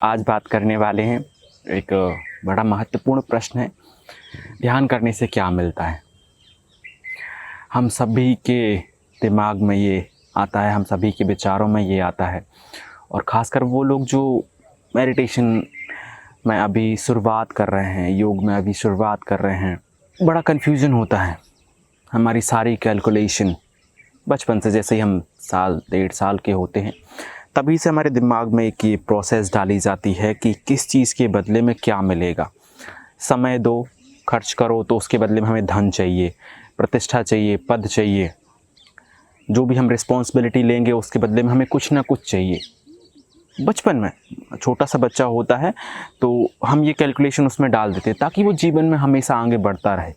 आज बात करने वाले हैं एक बड़ा महत्वपूर्ण प्रश्न है। ध्यान करने से क्या मिलता है? हम सभी के दिमाग में ये आता है, हम सभी के विचारों में ये आता है और ख़ासकर वो लोग जो मेडिटेशन में अभी शुरुआत कर रहे हैं, योग में अभी शुरुआत कर रहे हैं, बड़ा कन्फ्यूज़न होता है। हमारी सारी कैलकुलेशन बचपन से, जैसे ही हम साल 1.5 साल के होते हैं, तभी से हमारे दिमाग में एक ये प्रोसेस डाली जाती है कि किस चीज़ के बदले में क्या मिलेगा। समय दो, खर्च करो तो उसके बदले में हमें धन चाहिए, प्रतिष्ठा चाहिए, पद चाहिए। जो भी हम रिस्पॉन्सिबिलिटी लेंगे उसके बदले में हमें कुछ ना कुछ चाहिए। बचपन में छोटा सा बच्चा होता है तो हम ये कैलकुलेशन उसमें डाल देते हैं ताकि वो जीवन में हमेशा आगे बढ़ता रहे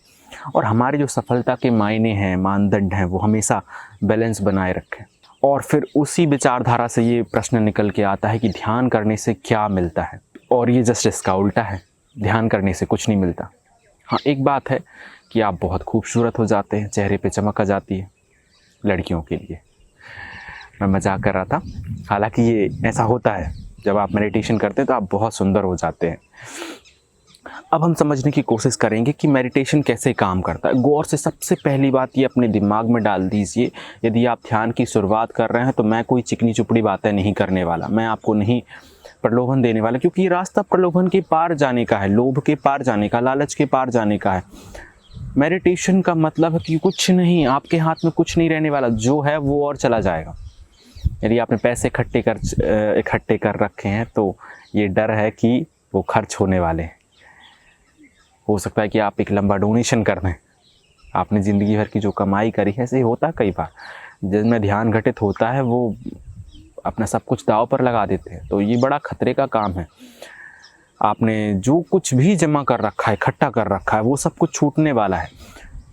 और हमारे जो सफलता के मायने हैं, मानदंड हैं, वो हमेशा बैलेंस बनाए रखें। और फिर उसी विचारधारा से ये प्रश्न निकल के आता है कि ध्यान करने से क्या मिलता है, और ये जस्ट इसका उल्टा है। ध्यान करने से कुछ नहीं मिलता। हाँ, एक बात है कि आप बहुत खूबसूरत हो जाते हैं, चेहरे पे चमक आ जाती है, लड़कियों के लिए। मैं मजाक कर रहा था, हालांकि ये ऐसा होता है, जब आप मेडिटेशन करते हैं तो आप बहुत सुंदर हो जाते हैं। अब हम समझने की कोशिश करेंगे कि मेडिटेशन कैसे काम करता है। गौर से सबसे पहली बात ये अपने दिमाग में डाल दीजिए, यदि आप ध्यान की शुरुआत कर रहे हैं तो मैं कोई चिकनी चुपड़ी बातें नहीं करने वाला, मैं आपको नहीं प्रलोभन देने वाला, क्योंकि ये रास्ता प्रलोभन के पार जाने का है, लोभ के पार जाने का, लालच के पार जाने का है। मेडिटेशन का मतलब है कि कुछ नहीं, आपके हाथ में कुछ नहीं रहने वाला, जो है वो और चला जाएगा। यदि आपने पैसे इकट्ठे कर रखे हैं तो ये डर है कि वो खर्च होने वाले हैं। हो सकता है कि आप एक लंबा डोनेशन कर दें। आपने ज़िंदगी भर की जो कमाई करी है, ऐसे होता है कई बार, जिनमें ध्यान घटित होता है वो अपना सब कुछ दांव पर लगा देते हैं। तो ये बड़ा खतरे का काम है। आपने जो कुछ भी जमा कर रखा है, इकट्ठा कर रखा है, वो सब कुछ छूटने वाला है।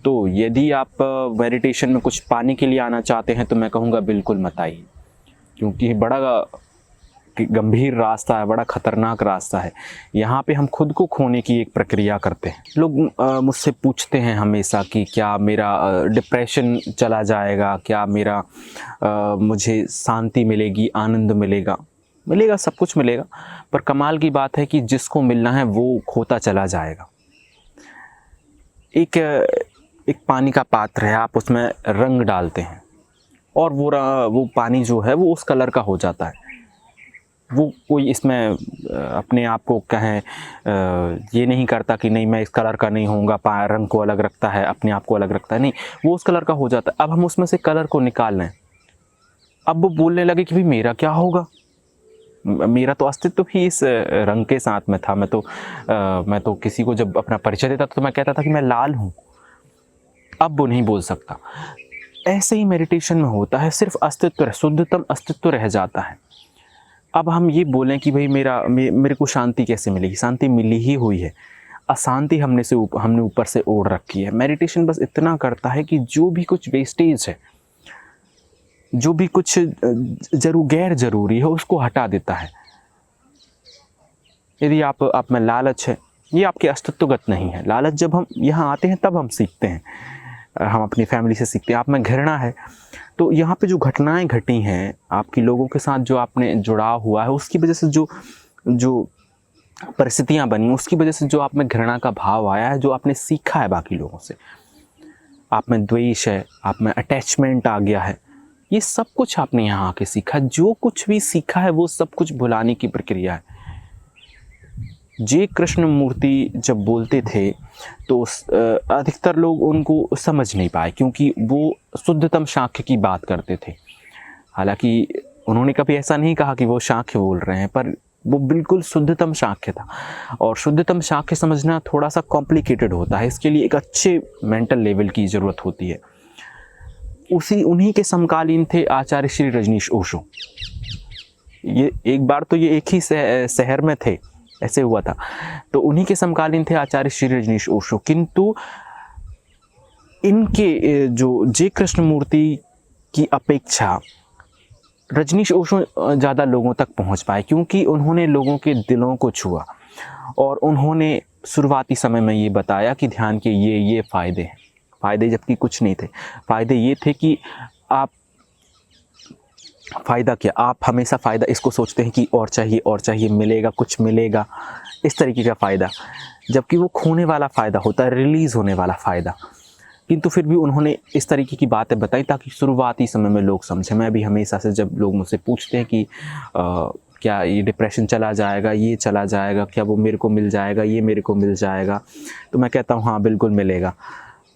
तो यदि आप मेडिटेशन में कुछ पाने के लिए आना चाहते हैं तो मैं कहूँगा बिल्कुल मत आइए, क्योंकि बड़ा गंभीर रास्ता है, बड़ा खतरनाक रास्ता है। यहाँ पे हम खुद को खोने की एक प्रक्रिया करते हैं। लोग मुझसे पूछते हैं हमेशा कि क्या मेरा डिप्रेशन चला जाएगा, क्या मेरा मुझे शांति मिलेगी, आनंद मिलेगा। मिलेगा, सब कुछ मिलेगा, पर कमाल की बात है कि जिसको मिलना है वो खोता चला जाएगा। एक पानी का पात्र है, आप उसमें रंग डालते हैं और वो पानी जो है वो उस कलर का हो जाता है। वो कोई इसमें अपने आप को कहें ये नहीं करता कि नहीं मैं इस कलर का नहीं होऊंगा, रंग को अलग रखता है, अपने आप को अलग रखता है, नहीं, वो उस कलर का हो जाता है। अब हम उसमें से कलर को निकाल लें, अब वो बोलने लगे कि भाई मेरा क्या होगा, मेरा तो अस्तित्व ही इस रंग के साथ में था। मैं तो किसी को जब अपना परिचय देता तो मैं कहता था कि मैं लाल हूँ। अब वो नहीं बोल सकता। ऐसे ही मेडिटेशन में होता है, सिर्फ अस्तित्व, शुद्धतम अस्तित्व रह जाता है। अब हम ये बोलें कि भाई मेरे को शांति कैसे मिलेगी? शांति मिली ही हुई है, अशांति हमने ऊपर से ओढ़ रखी है। मेडिटेशन बस इतना करता है कि जो भी कुछ वेस्टेज है, जो भी कुछ गैर जरूरी है, उसको हटा देता है। यदि आप में लालच है, ये आपके अस्तित्वगत नहीं है। लालच जब हम यहाँ आते हैं तब हम सीखते हैं, हम अपनी फैमिली से सीखते हैं। आप में घृणा है तो यहाँ पे जो घटनाएं घटी हैं, आपकी लोगों के साथ जो आपने जुड़ाव हुआ है, उसकी वजह से जो परिस्थितियाँ बनी, उसकी वजह से जो आप में घृणा का भाव आया है, जो आपने सीखा है बाकी लोगों से, आप में द्वेष है, आप में अटैचमेंट आ गया है, ये सब कुछ आपने यहाँ आके सीखा। जो कुछ भी सीखा है वो सब कुछ भुलाने की प्रक्रिया है। जे कृष्ण मूर्ति जब बोलते थे तो अधिकतर लोग उनको समझ नहीं पाए, क्योंकि वो शुद्धतम शाक्य की बात करते थे। हालांकि उन्होंने कभी ऐसा नहीं कहा कि वो शाक्य बोल रहे हैं, पर वो बिल्कुल शुद्धतम शाक्य था। और शुद्धतम शाक्य समझना थोड़ा सा कॉम्प्लिकेटेड होता है, इसके लिए एक अच्छे मेंटल लेवल की ज़रूरत होती है। उन्हीं के समकालीन थे आचार्य श्री रजनीश ओशो। ये एक बार तो ये एक ही शहर में थे, ऐसे हुआ था। तो उन्हीं के समकालीन थे आचार्य श्री रजनीश ओशो, किंतु इनके जो जे कृष्ण मूर्ति की अपेक्षा रजनीश ओशो ज़्यादा लोगों तक पहुंच पाए, क्योंकि उन्होंने लोगों के दिलों को छुआ और उन्होंने शुरुआती समय में ये बताया कि ध्यान के ये फ़ायदे हैं। फ़ायदे जबकि कुछ नहीं थे, फ़ायदे ये थे कि आप फ़ायदा क्या, आप हमेशा फ़ायदा इसको सोचते हैं कि और चाहिए, मिलेगा, कुछ मिलेगा, इस तरीके का फ़ायदा, जबकि वो खोने वाला फ़ायदा होता है, रिलीज़ होने वाला फ़ायदा। किंतु फिर भी उन्होंने इस तरीके की बातें बताई ताकि शुरुआती समय में लोग समझें। मैं भी हमेशा से जब लोग मुझसे पूछते हैं कि क्या ये डिप्रेशन चला जाएगा, ये चला जाएगा, क्या वो मेरे को मिल जाएगा, ये मेरे को मिल जाएगा, तो मैं कहता हूँ हाँ बिल्कुल मिलेगा।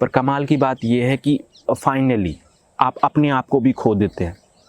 पर कमाल की बात ये है कि फाइनली आप अपने आप को भी खो देते हैं।